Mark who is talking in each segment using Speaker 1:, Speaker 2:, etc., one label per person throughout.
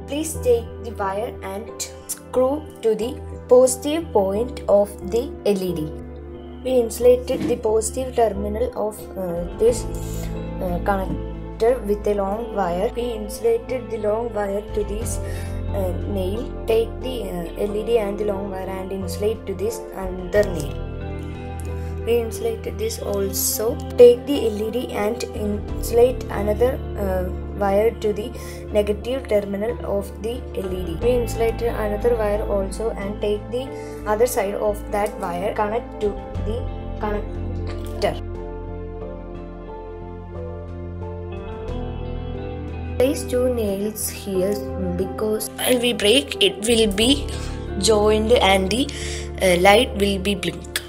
Speaker 1: Please take the wire and screw to the positive point of the LED. We insulated the positive terminal of this connector with a long wire. We insulated the long wire to this nail. Take the LED and the long wire and insulate to this another nail. We insulated this also. Take the LED and insulate another wire to the negative terminal of the LED. We insulated another wire also and take the other side of that wire, connect to the connector. Place two nails here because when we break it will be joined and the light will be blink.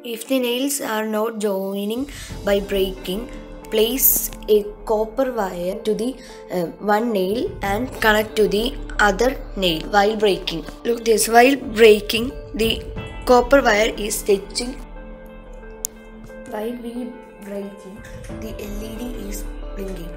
Speaker 1: If the nails are not joining by breaking, place a copper wire to the one nail and connect to the other nail while breaking. Look this, while breaking the copper wire is touching. While we breaking, the LED is blinking.